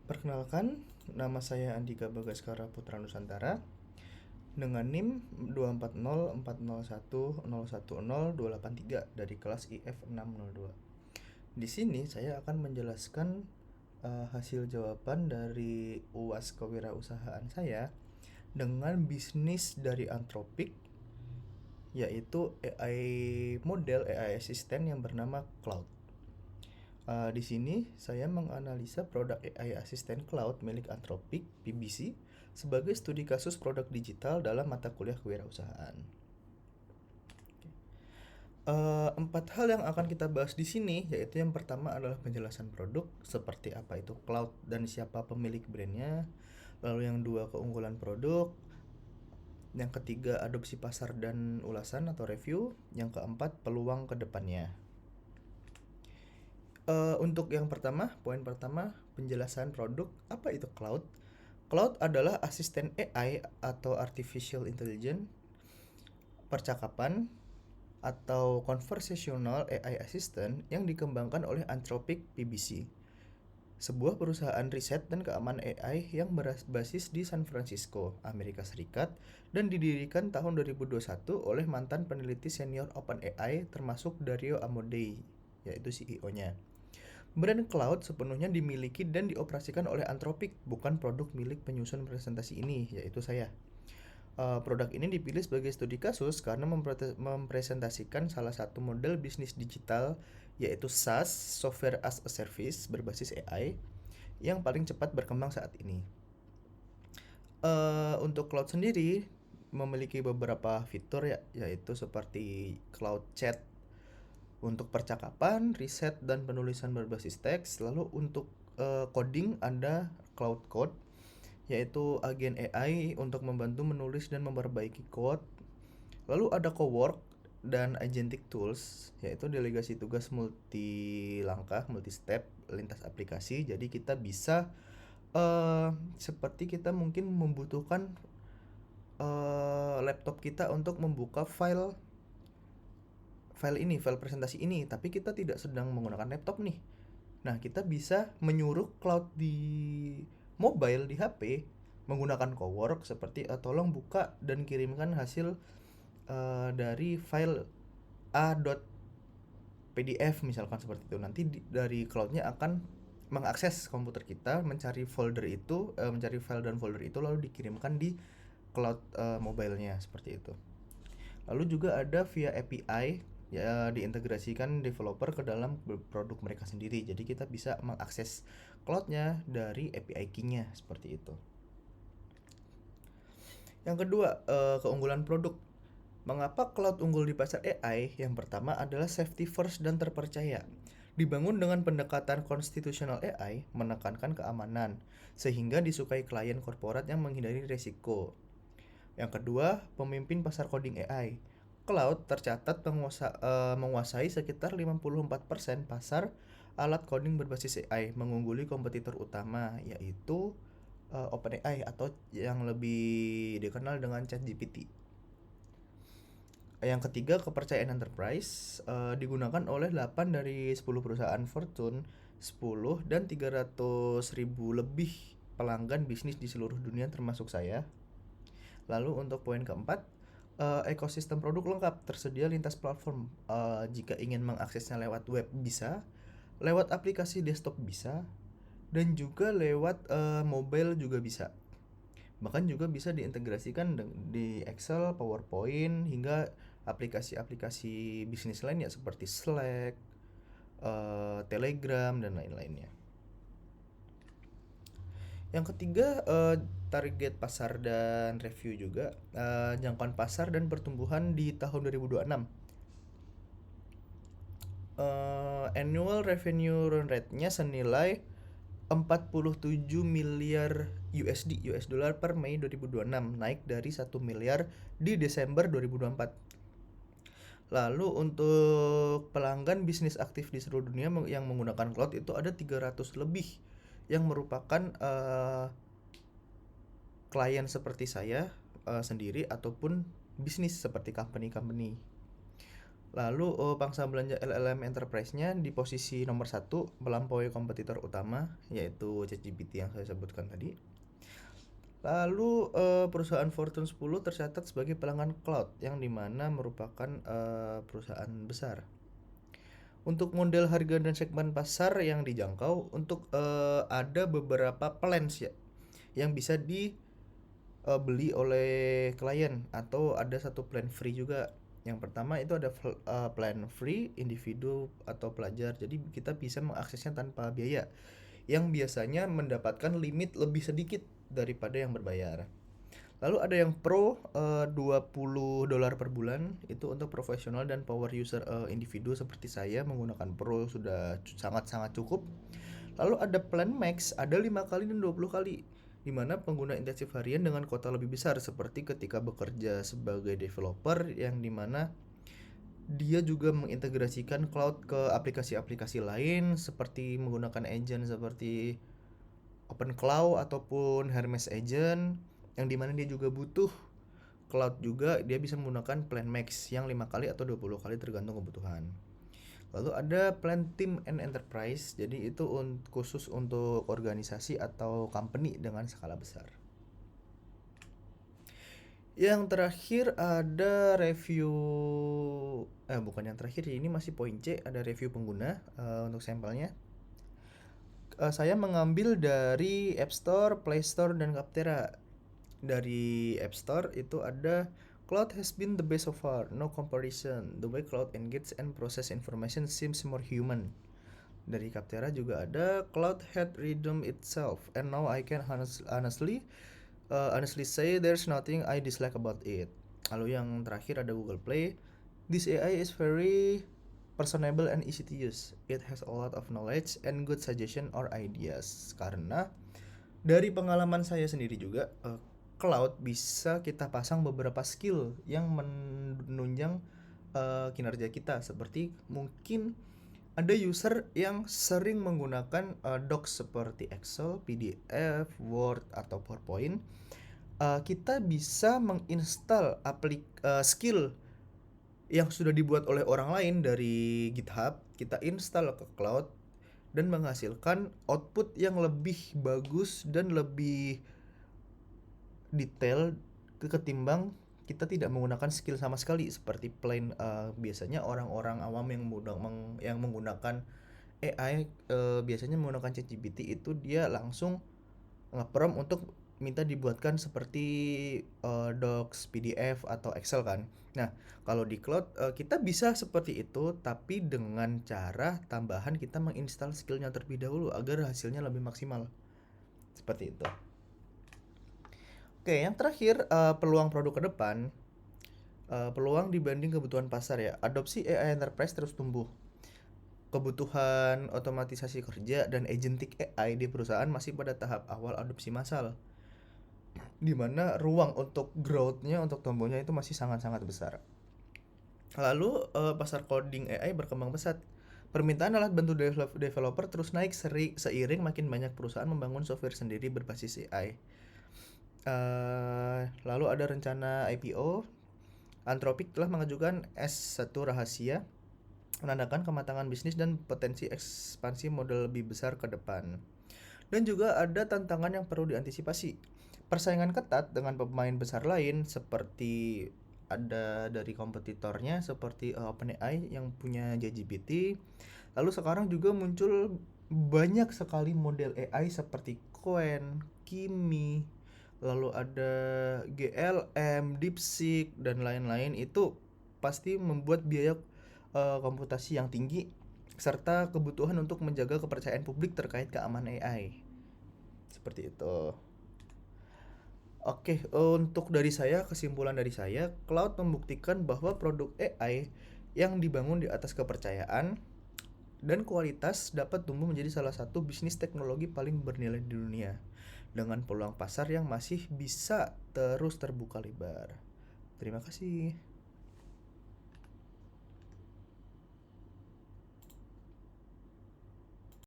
Perkenalkan, nama saya Andika Bagaskara Putra Nusantara dengan NIM 24040101028 dari kelas IF602. Di sini saya akan menjelaskan hasil jawaban dari UAS kewirausahaan saya dengan bisnis dari Anthropic, yaitu AI model AI assistant yang bernama Cloud. Di sini saya menganalisa produk AI Assistant Cloud milik Anthropic (PBC) sebagai studi kasus produk digital dalam mata kuliah kewirausahaan. Empat hal yang akan kita bahas di sini, yaitu yang pertama adalah penjelasan produk, seperti apa itu cloud dan siapa pemilik brandnya. Lalu yang dua, keunggulan produk. Yang ketiga, adopsi pasar dan ulasan atau review. Yang keempat, peluang ke depannya. Untuk yang pertama, poin pertama, penjelasan produk. Apa itu cloud? Cloud adalah asisten AI atau artificial intelligence, percakapan atau conversational AI assistant yang dikembangkan oleh Anthropic PBC, sebuah perusahaan riset dan keamanan AI yang berbasis di San Francisco, Amerika Serikat, dan didirikan tahun 2021 oleh mantan peneliti senior OpenAI termasuk Dario Amodei, yaitu CEO-nya. Brand cloud sepenuhnya dimiliki dan dioperasikan oleh Anthropic, bukan produk milik penyusun presentasi ini, yaitu saya. Produk ini dipilih sebagai studi kasus karena mempresentasikan salah satu model bisnis digital, yaitu SaaS (Software as a Service) berbasis AI yang paling cepat berkembang saat ini. Untuk cloud sendiri memiliki beberapa fitur, yaitu seperti cloud chat untuk percakapan, riset, dan penulisan berbasis teks. Lalu untuk coding ada Cloud Code, yaitu agen AI untuk membantu menulis dan memperbaiki code. Lalu ada Cowork dan Agentic Tools, yaitu delegasi tugas multi langkah, multi step, lintas aplikasi. Jadi kita bisa seperti kita mungkin membutuhkan laptop kita untuk membuka file presentasi ini, tapi kita tidak sedang menggunakan laptop nih. Nah, kita bisa menyuruh cloud di mobile, di HP, menggunakan Cowork seperti tolong buka dan kirimkan hasil dari file a.pdf misalkan, seperti itu. Nanti dari cloudnya akan mengakses komputer kita, mencari mencari file dan folder itu, lalu dikirimkan di cloud mobilenya, seperti itu. Lalu juga ada via API, ya, diintegrasikan developer ke dalam produk mereka sendiri. Jadi kita bisa mengakses cloudnya dari API key-nya, seperti itu. Yang kedua, keunggulan produk. Mengapa cloud unggul di pasar AI? Yang pertama adalah safety first dan terpercaya. Dibangun dengan pendekatan konstitusional AI, menekankan keamanan, sehingga disukai klien korporat yang menghindari risiko. Yang kedua, pemimpin pasar coding AI. Cloud tercatat menguasai sekitar 54% pasar alat coding berbasis AI, mengungguli kompetitor utama, yaitu OpenAI atau yang lebih dikenal dengan ChatGPT. Yang ketiga, kepercayaan enterprise, digunakan oleh 8 dari 10 perusahaan Fortune 10 dan 300.000 lebih pelanggan bisnis di seluruh dunia termasuk saya. Lalu untuk poin keempat, ekosistem produk lengkap, tersedia lintas platform. Jika ingin mengaksesnya lewat web bisa, lewat aplikasi desktop bisa, dan juga lewat mobile juga bisa. Bahkan juga bisa diintegrasikan di Excel, PowerPoint, hingga aplikasi-aplikasi bisnis lainnya seperti Slack, Telegram, dan lain-lainnya. Yang ketiga, target pasar dan review juga. Jangkauan pasar dan pertumbuhan di tahun 2026. Annual revenue run rate-nya senilai 47 miliar US dollar per Mei 2026, naik dari 1 miliar di Desember 2024. Lalu untuk pelanggan bisnis aktif di seluruh dunia yang menggunakan cloud itu ada 300 lebih, yang merupakan klien seperti saya sendiri ataupun bisnis seperti company-company. Lalu pangsa belanja LLM enterprise-nya di posisi nomor 1 melampaui kompetitor utama yaitu ChatGPT yang saya sebutkan tadi. Lalu perusahaan Fortune 10 tercatat sebagai pelanggan cloud yang dimana merupakan perusahaan besar. Untuk model harga dan segmen pasar yang dijangkau, untuk ada beberapa plans ya yang bisa dibeli oleh klien, atau ada satu plan free juga. Yang pertama itu ada plan free individu atau pelajar. Jadi kita bisa mengaksesnya tanpa biaya, yang biasanya mendapatkan limit lebih sedikit daripada yang berbayar. Lalu ada yang pro, $20 per bulan, itu untuk profesional dan power user individu seperti saya menggunakan pro sudah sangat-sangat cukup. Lalu ada plan max, ada 5 kali dan 20 kali, di mana pengguna intensif harian dengan kuota lebih besar seperti ketika bekerja sebagai developer, yang dimana dia juga mengintegrasikan cloud ke aplikasi-aplikasi lain seperti menggunakan agent seperti OpenCloud ataupun Hermes Agent, yang dimana dia juga butuh cloud juga. Dia bisa menggunakan plan max yang 5 kali atau 20 kali tergantung kebutuhan. Lalu ada plan team and enterprise, jadi itu khusus untuk organisasi atau company dengan skala besar. Yang terakhir ada review, bukan yang terakhir, ini masih poin C, ada review pengguna untuk sampelnya. Saya mengambil dari App Store, Play Store, dan Capterra. Dari App Store itu ada Cloud has been the best so far, no comparison. The way Cloud engage and process information seems more human. Dari Capterra juga ada Cloud had rhythm itself, and now I can honestly say there's nothing I dislike about it. Lalu yang terakhir ada Google Play. This AI is very personable and easy to use. It has a lot of knowledge and good suggestion or ideas. Karena dari pengalaman saya sendiri juga, cloud bisa kita pasang beberapa skill yang menunjang kinerja kita. Seperti mungkin ada user yang sering menggunakan docs seperti Excel, PDF, Word, atau PowerPoint. Kita bisa menginstal skill yang sudah dibuat oleh orang lain dari GitHub, kita install ke cloud dan menghasilkan output yang lebih bagus dan lebih detail ketimbang kita tidak menggunakan skill sama sekali seperti plain. Biasanya orang-orang awam yang menggunakan AI biasanya menggunakan ChatGPT itu dia langsung nge-prompt untuk minta dibuatkan seperti docs, PDF, atau Excel kan. Nah, kalau di cloud kita bisa seperti itu, tapi dengan cara tambahan kita menginstal skillnya terlebih dahulu agar hasilnya lebih maksimal. Seperti itu. Oke, yang terakhir peluang produk ke depan. Peluang dibanding kebutuhan pasar ya. Adopsi AI enterprise terus tumbuh. Kebutuhan otomatisasi kerja dan agentic AI di perusahaan masih pada tahap awal adopsi massal, di mana ruang untuk growth-nya, untuk tumbuhnya itu masih sangat-sangat besar. Lalu pasar coding AI berkembang pesat. Permintaan alat bantu developer terus naik seiring makin banyak perusahaan membangun software sendiri berbasis AI. Lalu ada rencana IPO. Anthropic telah mengajukan S1 rahasia, menandakan kematangan bisnis dan potensi ekspansi model lebih besar ke depan. Dan juga ada tantangan yang perlu diantisipasi. Persaingan ketat dengan pemain besar lain seperti ada dari kompetitornya seperti OpenAI yang punya ChatGPT. Lalu sekarang juga muncul banyak sekali model AI seperti Qwen, Kimi, lalu ada GLM, DeepSeek, dan lain-lain. Itu pasti membuat biaya komputasi yang tinggi serta kebutuhan untuk menjaga kepercayaan publik terkait keamanan AI. Seperti itu. Oke, untuk dari saya, kesimpulan dari saya, cloud membuktikan bahwa produk AI yang dibangun di atas kepercayaan dan kualitas dapat tumbuh menjadi salah satu bisnis teknologi paling bernilai di dunia, dengan peluang pasar yang masih bisa terus terbuka lebar. Terima kasih.